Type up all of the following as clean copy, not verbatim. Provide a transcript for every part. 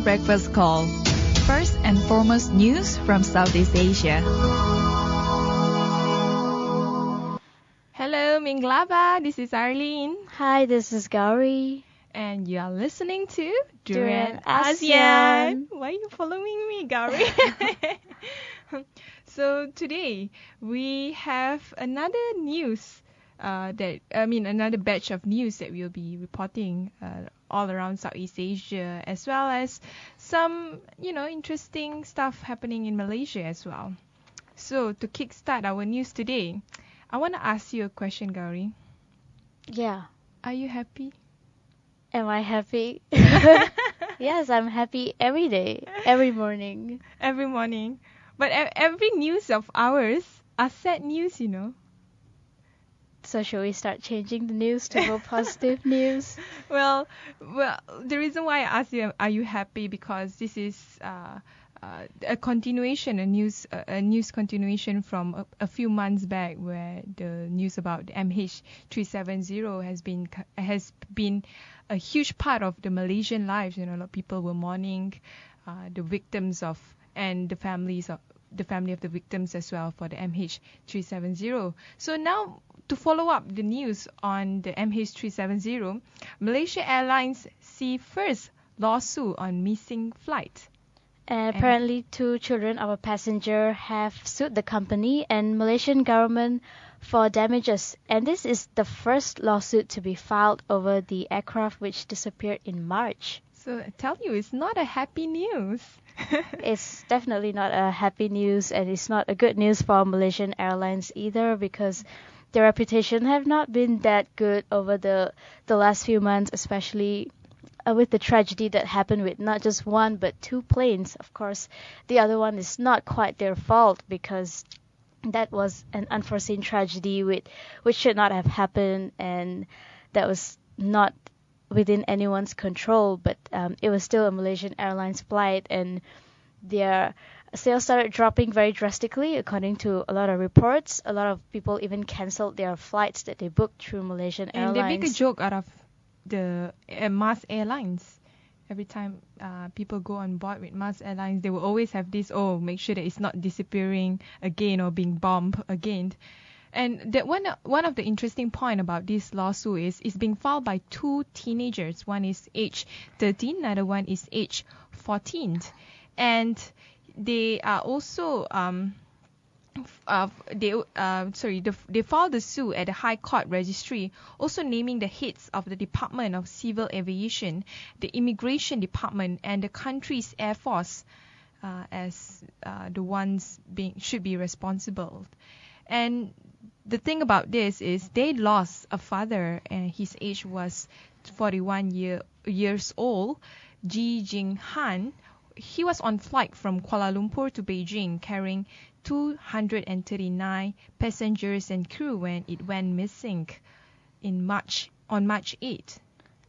ASEAN Breakfast Call. First and foremost news from Southeast Asia. Hello, Minglaba. This is Arlene. Hi, this is Gowri. And you are listening to Duran ASEAN. ASEAN. Why are you following me, Gowri? So today we have another another batch of news that we'll be reporting all around Southeast Asia, as well as some, interesting stuff happening in Malaysia as well. So to kickstart our news today, I want to ask you a question, Gowri. Yeah. Are you happy? Am I happy? Yes, I'm happy every day, every morning. Every morning. But every news of ours are sad news, So should we start changing the news to more positive news? Well, the reason why I asked you, are you happy? Because this is a continuation, a news continuation from a few months back, where the news about MH370 has been a huge part of the Malaysian lives. A lot of people were mourning the victims and the family of the victims as well for the MH370. So now, to follow up the news on the MH370, Malaysia Airlines see first lawsuit on missing flight. Apparently, 2 children of a passenger have sued the company and Malaysian government for damages. And this is the first lawsuit to be filed over the aircraft which disappeared in March. So I tell you, it's not a happy news. It's definitely not a happy news, and it's not a good news for Malaysian Airlines either, because their reputation have not been that good over the last few months, especially with the tragedy that happened with not just 1 but 2 planes. Of course, the other one is not quite their fault, because that was an unforeseen tragedy which should not have happened, and that was not within anyone's control. But it was still a Malaysian Airlines flight, and their sales started dropping very drastically. According to a lot of reports, a lot of people even canceled their flights that they booked through Malaysian Airlines. And they make a joke out of the Mars Airlines. Every time people go on board with Mars Airlines, they will always have this, make sure that it's not disappearing again or being bombed again. And that one of the interesting point about this lawsuit is it's being filed by 2 teenagers. One is age 13, another one is age 14, and they are also they filed the suit at the High Court Registry, also naming the heads of the Department of Civil Aviation, the Immigration Department, and the country's Air Force as the ones should be responsible. And the thing about this is they lost a father, and his age was 41 years old, Ji Jing Han. He was on flight from Kuala Lumpur to Beijing carrying 239 passengers and crew when it went missing on March 8.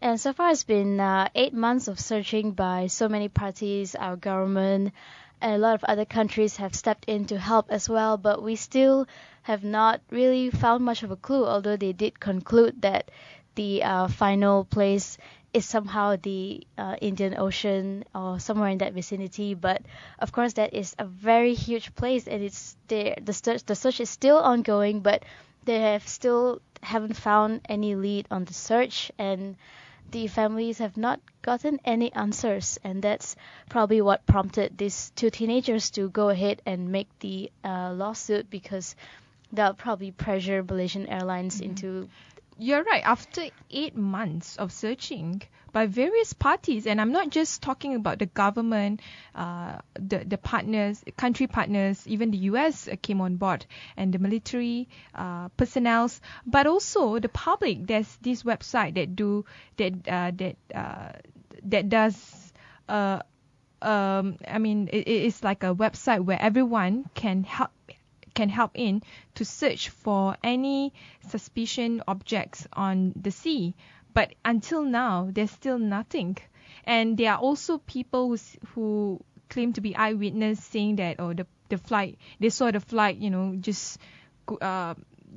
And so far it's been 8 months of searching by so many parties. Our government and a lot of other countries have stepped in to help as well, but we still have not really found much of a clue, although they did conclude that the final place is somehow the Indian Ocean or somewhere in that vicinity. But of course that is a very huge place, and it's there. The search is still ongoing, but they haven't found any lead on the search, and the families have not gotten any answers, and that's probably what prompted these 2 teenagers to go ahead and make the lawsuit, because they'll probably pressure Malaysian Airlines into. You're right. After 8 months of searching by various parties, and I'm not just talking about the government, the partners, country partners, even the US came on board, and the military personnel, but also the public. There's this website that does. It's like a website where everyone can help in to search for any suspicion objects on the sea. But until now, there's still nothing. And there are also people who claim to be eyewitness, saying that they saw the flight,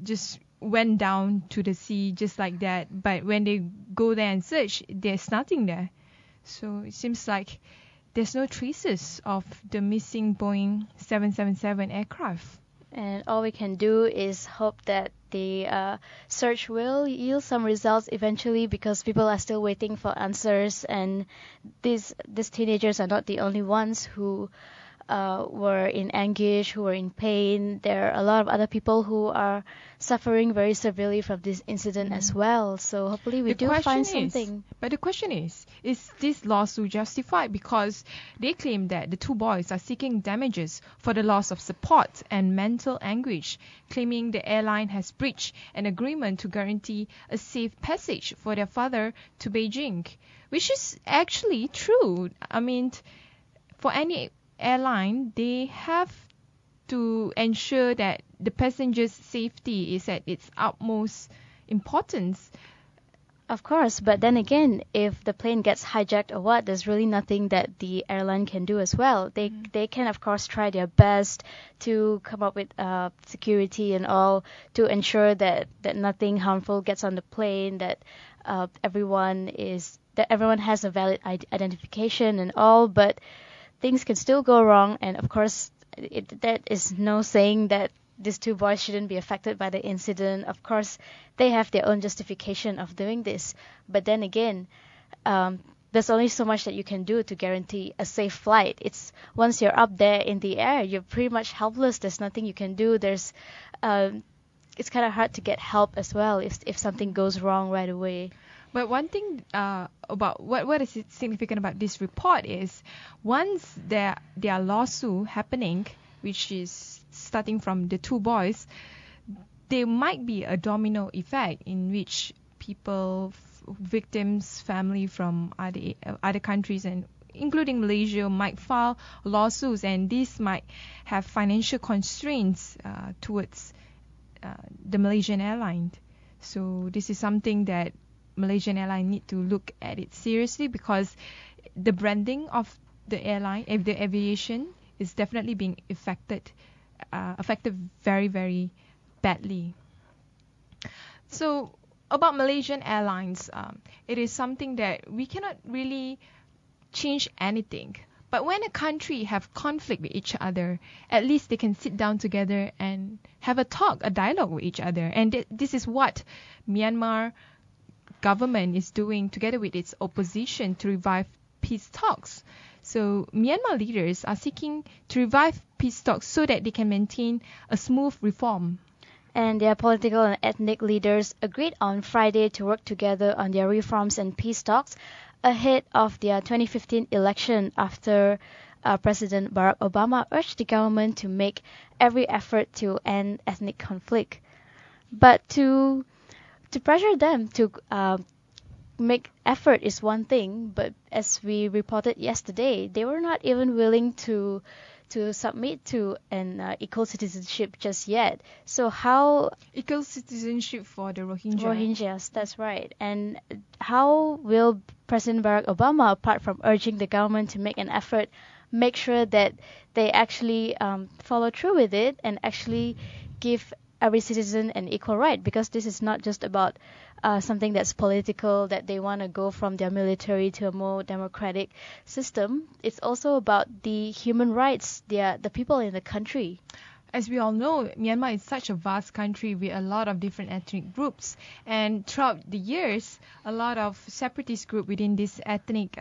just went down to the sea just like that. But when they go there and search, there's nothing there. So it seems like there's no traces of the missing Boeing 777 aircraft. And all we can do is hope that the search will yield some results eventually, because people are still waiting for answers, and these teenagers are not the only ones who were in anguish, who were in pain. There are a lot of other people who are suffering very severely from this incident as well. So hopefully we do find something. But the question is this lawsuit justified? Because they claim that the two boys are seeking damages for the loss of support and mental anguish, claiming the airline has breached an agreement to guarantee a safe passage for their father to Beijing, which is actually true. I mean, for any airline, they have to ensure that the passenger's safety is at its utmost importance. Of course, but then again, if the plane gets hijacked or what, there's really nothing that the airline can do as well. They can, of course, try their best to come up with security and all to ensure that nothing harmful gets on the plane, that everyone has a valid identification and all, but things can still go wrong. And of course, that is no saying that these two boys shouldn't be affected by the incident. Of course, they have their own justification of doing this. But then again, there's only so much that you can do to guarantee a safe flight. It's once you're up there in the air, you're pretty much helpless. There's nothing you can do. It's kind of hard to get help as well if something goes wrong right away. But one thing about what is significant about this report is once there are lawsuits happening, which is starting from the two boys, there might be a domino effect in which people, victims, family from other countries, and including Malaysia, might file lawsuits, and this might have financial constraints towards the Malaysian airline. So this is something that Malaysian airline need to look at it seriously, because the branding of the airline, the aviation, is definitely being affected very, very badly. So about Malaysian airlines, it is something that we cannot really change anything. But when a country have conflict with each other, at least they can sit down together and have a dialogue with each other. And this is what Myanmar government is doing together with its opposition to revive peace talks. So Myanmar leaders are seeking to revive peace talks so that they can maintain a smooth reform. And their political and ethnic leaders agreed on Friday to work together on their reforms and peace talks ahead of their 2015 election, after President Barack Obama urged the government to make every effort to end ethnic conflict. But to pressure them to make effort is one thing, but as we reported yesterday, they were not even willing to submit to an equal citizenship just yet. So how equal citizenship for the Rohingya? Rohingyas, that's right. And how will President Barack Obama, apart from urging the government to make an effort, make sure that they actually follow through with it and actually give every citizen an equal right? Because this is not just about something that's political, that they want to go from their military to a more democratic system. It's also about the human rights, the people in the country. As we all know, Myanmar is such a vast country with a lot of different ethnic groups, and throughout the years, a lot of separatist groups within this ethnic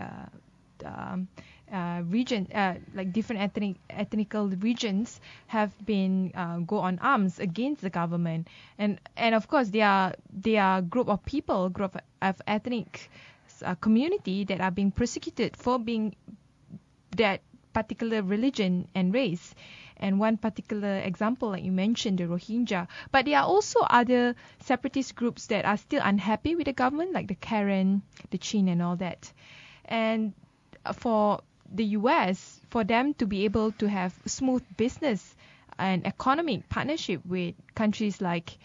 region, like different ethnical regions, have been go on arms against the government, and of course they are group of people, group of ethnic community that are being persecuted for being that particular religion and race. And one particular example, like you mentioned, the Rohingya. But there are also other separatist groups that are still unhappy with the government, like the Karen, the Chin, and all that. And for the US, for them to be able to have smooth business and economic partnership with countries like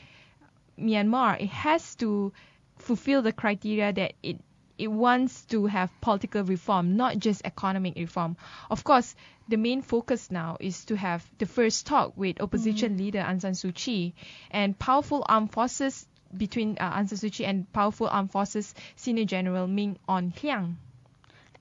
Myanmar, it has to fulfill the criteria that it wants to have political reform, not just economic reform. Of course, the main focus now is to have the first talk with opposition leader Aung San Suu Kyi, and powerful armed forces between Aung San Suu Kyi and powerful armed forces Senior General Min Aung Hlaing.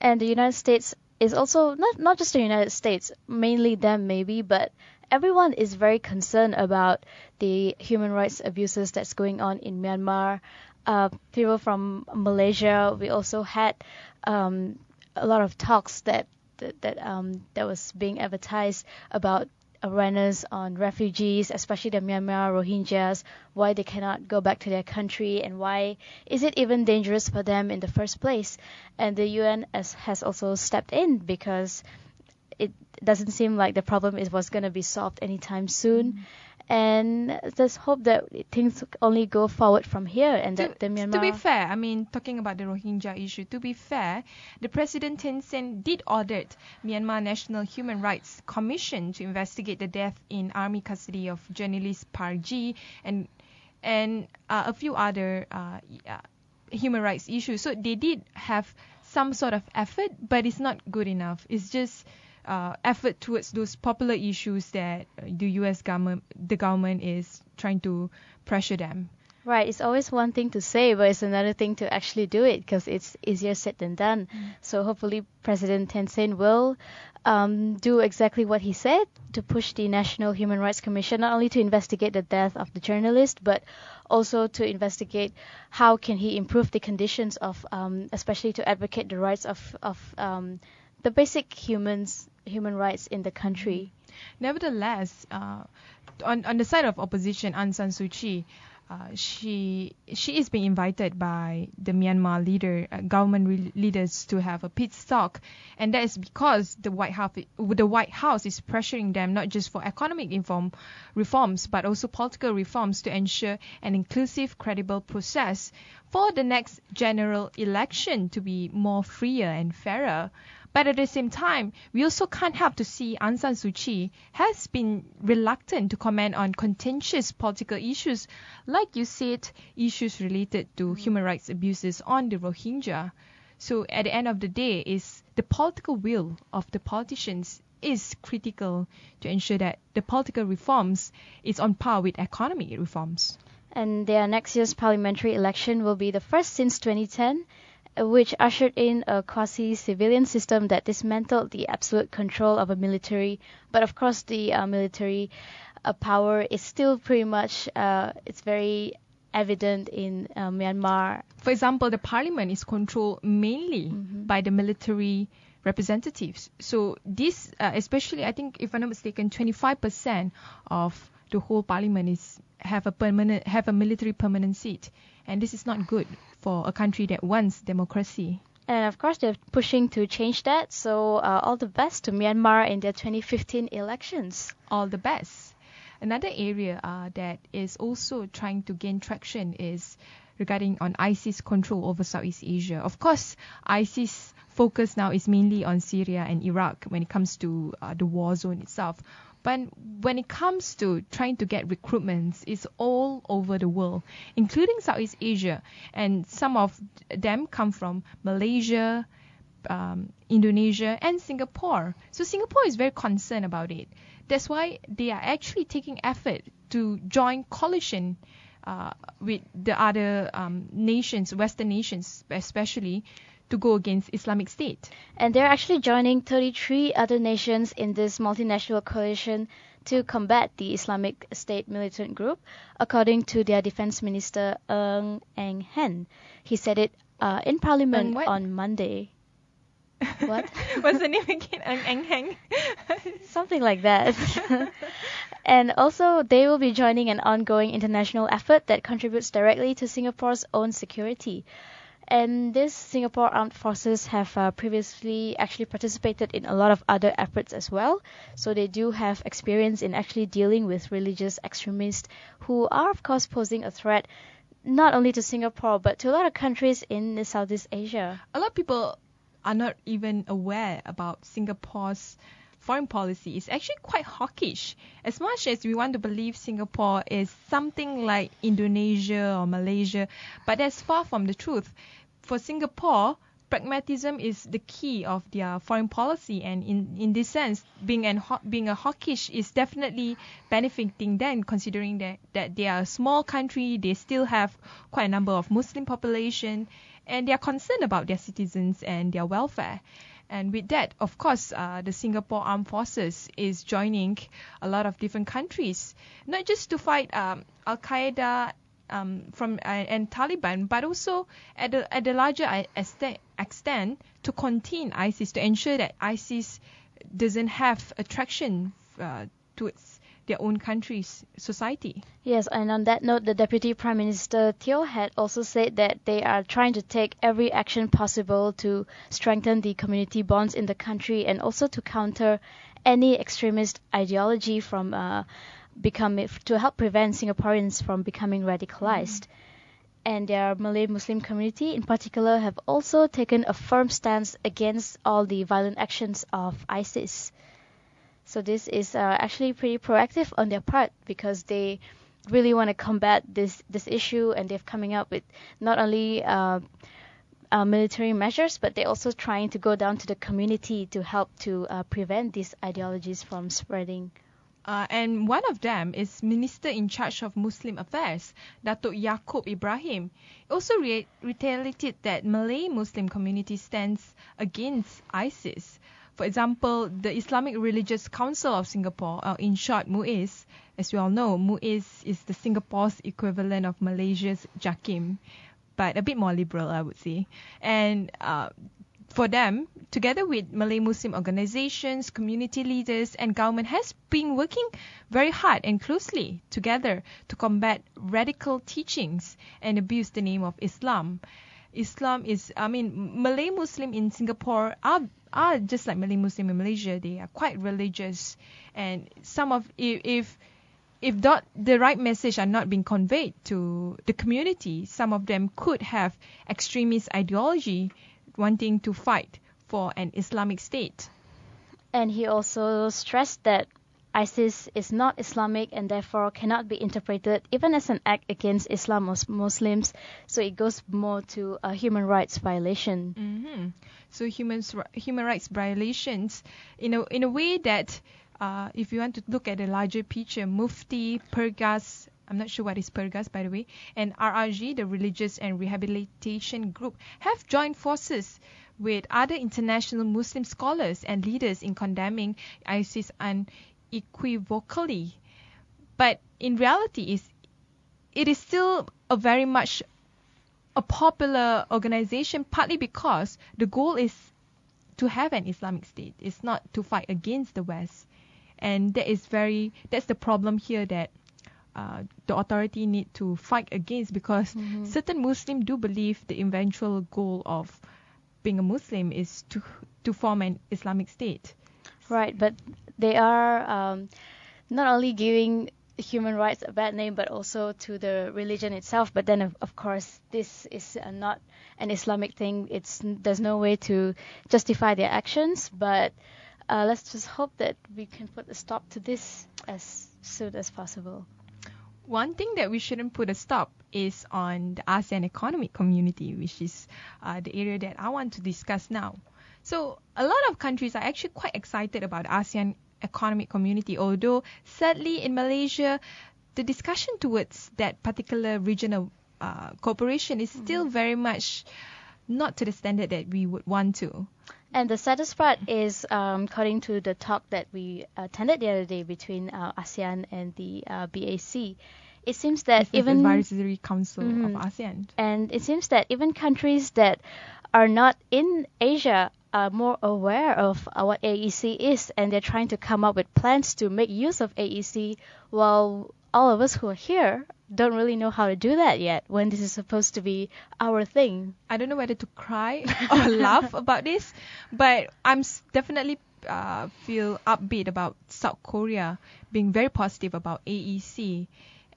And the United States is also not just the United States, mainly them maybe, but everyone is very concerned about the human rights abuses that's going on in Myanmar. People from Malaysia, we also had a lot of talks that was being advertised about awareness on refugees, especially the Myanmar Rohingyas, why they cannot go back to their country and why is it even dangerous for them in the first place. And the UN has also stepped in because it doesn't seem like the problem was going to be solved anytime soon. And let's hope that things only go forward from here and that the Myanmar... To be fair, I mean, talking about the Rohingya issue, to be fair, the President Thein Sein did order Myanmar National Human Rights Commission to investigate the death in army custody of journalist Parji and a few other human rights issues. So they did have some sort of effort, but it's not good enough. It's just effort towards those popular issues that the U.S. government is trying to pressure them. Right, it's always one thing to say, but it's another thing to actually do it because it's easier said than done. So hopefully President Thein Sein will do exactly what he said to push the National Human Rights Commission not only to investigate the death of the journalist, but also to investigate how can he improve the conditions of, especially to advocate the rights of the basic human rights in the country. Nevertheless, on the side of opposition, Aung San Suu Kyi, she is being invited by the Myanmar government leaders to have a peace talk, and that is because the White House is pressuring them not just for economic reforms but also political reforms to ensure an inclusive, credible process for the next general election to be more freer and fairer. But at the same time, we also can't help to see Aung San Suu Kyi has been reluctant to comment on contentious political issues, like you said, issues related to human rights abuses on the Rohingya. So at the end of the day, is the political will of the politicians is critical to ensure that the political reforms is on par with economic reforms. And their next year's parliamentary election will be the first since 2010. Which ushered in a quasi-civilian system that dismantled the absolute control of a military. But of course, the military power is still pretty much, it's very evident in Myanmar. For example, the parliament is controlled mainly by the military representatives. So this, especially, I think, if I'm not mistaken, 25% of the whole parliament have a military permanent seat, and this is not good for a country that wants democracy. And of course, they're pushing to change that. So all the best to Myanmar in their 2015 elections. All the best. Another area that is also trying to gain traction is regarding on ISIS control over Southeast Asia. Of course, ISIS focus now is mainly on Syria and Iraq when it comes to the war zone itself. But when it comes to trying to get recruitments, it's all over the world, including Southeast Asia. And some of them come from Malaysia, Indonesia, and Singapore. So Singapore is very concerned about it. That's why they are actually taking effort to join coalition with the other nations, Western nations especially, to go against Islamic State. And they're actually joining 33 other nations in this multinational coalition to combat the Islamic State militant group, according to their defense minister, Eng Hen. He said it in Parliament on Monday. What? What's the name again? Eng Hen? Something like that. And also, they will be joining an ongoing international effort that contributes directly to Singapore's own security. And this Singapore Armed Forces have previously actually participated in a lot of other efforts as well. So they do have experience in actually dealing with religious extremists who are, of course, posing a threat not only to Singapore, but to a lot of countries in Southeast Asia. A lot of people are not even aware about Singapore's foreign policy. It's actually quite hawkish. As much as we want to believe Singapore is something like Indonesia or Malaysia, but that's far from the truth. For Singapore, pragmatism is the key of their foreign policy, and in this sense, being a hawkish is definitely benefiting them, considering that they are a small country, they still have quite a number of Muslim population, and they are concerned about their citizens and their welfare. And with that, of course, the Singapore Armed Forces is joining a lot of different countries, not just to fight Al-Qaeda and Taliban, but also at a larger extent to contain ISIS, to ensure that ISIS doesn't have attraction towards their own country's society. Yes, and on that note, the Deputy Prime Minister Teo had also said that they are trying to take every action possible to strengthen the community bonds in the country and also to counter any extremist ideology from to help prevent Singaporeans from becoming radicalized. And their Malay Muslim community in particular have also taken a firm stance against all the violent actions of ISIS. So this is actually pretty proactive on their part because they really want to combat this issue, and they're coming up with not only military measures, but they're also trying to go down to the community to help to prevent these ideologies from spreading. And one of them is Minister in charge of Muslim Affairs, Datuk Yaakob Ibrahim. Also retaliated that Malay Muslim community stands against ISIS. For example, the Islamic Religious Council of Singapore, in short MUIS, as we all know, MUIS is the Singapore's equivalent of Malaysia's JAKIM, but a bit more liberal, I would say. And for them, together with Malay Muslim organizations, community leaders, and government, has been working very hard and closely together to combat radical teachings and abuse the name of Islam. Malay Muslim in Singapore are just like Malay Muslim in Malaysia. They are quite religious, and if the right message are not being conveyed to the community, some of them could have extremist ideology wanting to fight for an Islamic state. And he also stressed that ISIS is not Islamic and therefore cannot be interpreted even as an act against Islam or Muslims. So it goes more to a human rights violation. Mm-hmm. So human rights violations in a way that if you want to look at the larger picture, Mufti, Pergas, I'm not sure what is Pergas, by the way, and RRG, the Religious and Rehabilitation Group, have joined forces with other international Muslim scholars and leaders in condemning ISIS unequivocally. But in reality, it is still a very much a popular organization, partly because the goal is to have an Islamic state. It's not to fight against the West. And that's the problem here that the authority need to fight against, because certain Muslims do believe the eventual goal of being a Muslim is to form an Islamic state. Right, but they are not only giving human rights a bad name, but also to the religion itself. But then, of course, this is not an Islamic thing. There's no way to justify their actions. But let's just hope that we can put a stop to this as soon as possible. One thing that we shouldn't put a stop is on the ASEAN Economic Community, which is the area that I want to discuss now. So a lot of countries are actually quite excited about ASEAN Economic Community, although sadly in Malaysia, the discussion towards that particular regional cooperation is still very much not to the standard that we would want to. And the saddest part is, according to the talk that we attended the other day between ASEAN and the BAC, it seems that even the Advisory Council of ASEAN, and it seems that even countries that are not in Asia are more aware of what AEC is, and they're trying to come up with plans to make use of AEC, while all of us who are here don't really know how to do that yet, when this is supposed to be our thing. I don't know whether to cry or laugh about this, but I'm definitely feel upbeat about South Korea being very positive about AEC.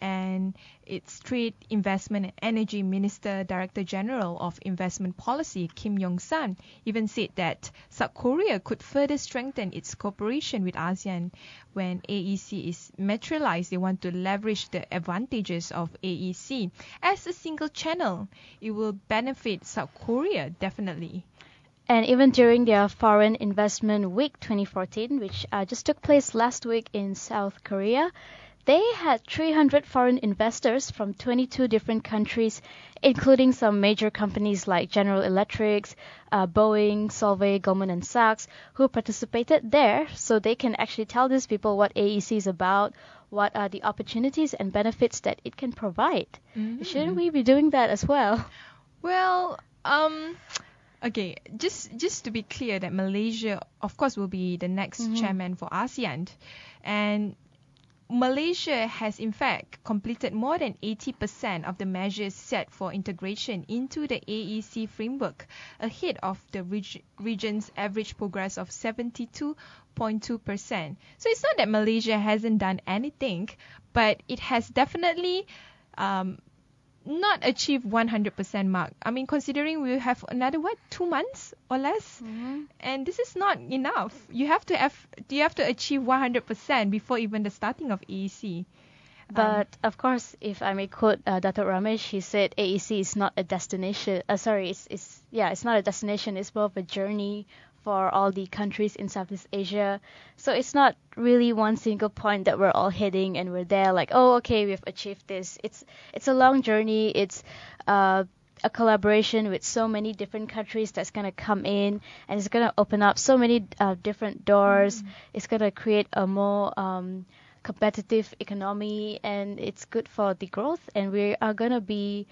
And its Trade, Investment and Energy Minister, Director General of Investment Policy, Kim Yong-san, even said that South Korea could further strengthen its cooperation with ASEAN when AEC is materialized. They want to leverage the advantages of AEC as a single channel. It will benefit South Korea, definitely. And even during their Foreign Investment Week 2014, which just took place last week in South Korea, they had 300 foreign investors from 22 different countries, including some major companies like General Electric, Boeing, Solvay, Goldman and Sachs, who participated there, so they can actually tell these people what AEC is about, what are the opportunities and benefits that it can provide. Shouldn't we be doing that as well? Well, okay, just to be clear that Malaysia, of course, will be the next chairman for ASEAN. And Malaysia has in fact completed more than 80% of the measures set for integration into the AEC framework, ahead of the region's average progress of 72.2%. So it's not that Malaysia hasn't done anything, but it has definitely not achieved 100% mark. I mean, considering we have another 2 months or less, and this is not enough. You have to achieve 100% before even the starting of AEC. But of course, if I may quote Dato' Ramesh, he said AEC is not a destination. It's not a destination. It's more of a journey for all the countries in Southeast Asia. So it's not really one single point that we're all hitting and we're there like, oh, okay, we've achieved this. It's a long journey. It's a collaboration with so many different countries that's going to come in, and it's going to open up so many different doors. It's going to create a more competitive economy, and it's good for the growth, and we are going to be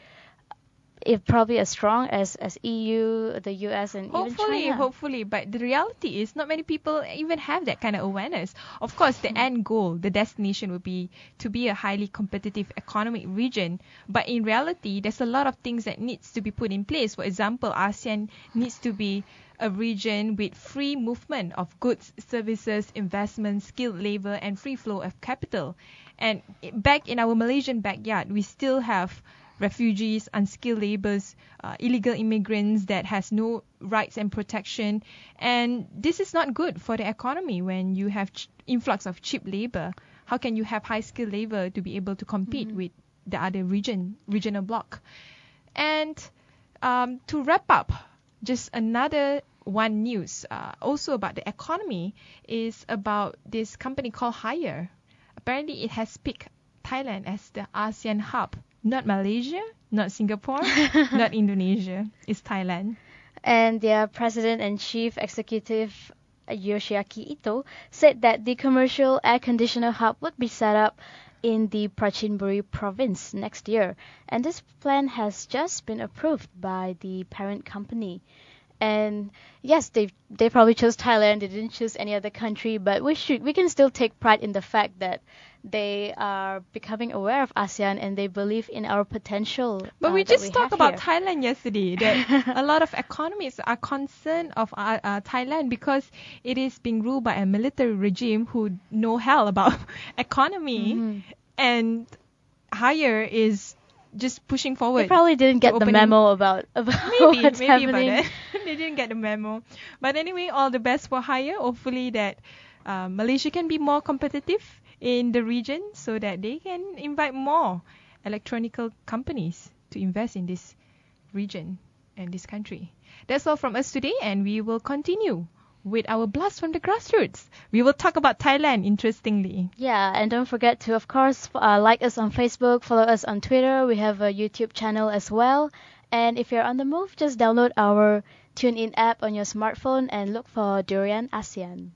probably as strong as EU, the US, and even China. Hopefully, but the reality is not many people even have that kind of awareness. Of course, the end goal, the destination would be to be a highly competitive economic region, but in reality, there's a lot of things that needs to be put in place. For example, ASEAN needs to be a region with free movement of goods, services, investments, skilled labor, and free flow of capital. And back in our Malaysian backyard, we still have refugees, unskilled laborers, illegal immigrants that has no rights and protection. And this is not good for the economy when you have influx of cheap labor. How can you have high-skilled labor to be able to compete with the other regional bloc? And to wrap up, just another one news also about the economy is about this company called Haier. Apparently, it has picked Thailand as the ASEAN hub. Not Malaysia, not Singapore, not Indonesia. It's Thailand. And their president and chief executive, Yoshiaki Ito, said that the commercial air conditioner hub would be set up in the Prachinburi province next year. And this plan has just been approved by the parent company. And yes, they probably chose Thailand. They didn't choose any other country, but we can still take pride in the fact that they are becoming aware of ASEAN and they believe in our potential. But we just talked about Thailand yesterday, that a lot of economies are concerned of Thailand because it is being ruled by a military regime who know hell about economy, and Haier is just pushing forward. They probably didn't get the memo about what's happening. About it. They didn't get the memo. But anyway, all the best for Haier. Hopefully that Malaysia can be more competitive in the region so that they can invite more electronic companies to invest in this region and this country. That's all from us today, and we will continue with our blast from the grassroots. We will talk about Thailand, interestingly. Yeah, and don't forget to, of course, like us on Facebook, follow us on Twitter. We have a YouTube channel as well. And if you're on the move, just download our TuneIn app on your smartphone and look for Durian ASEAN.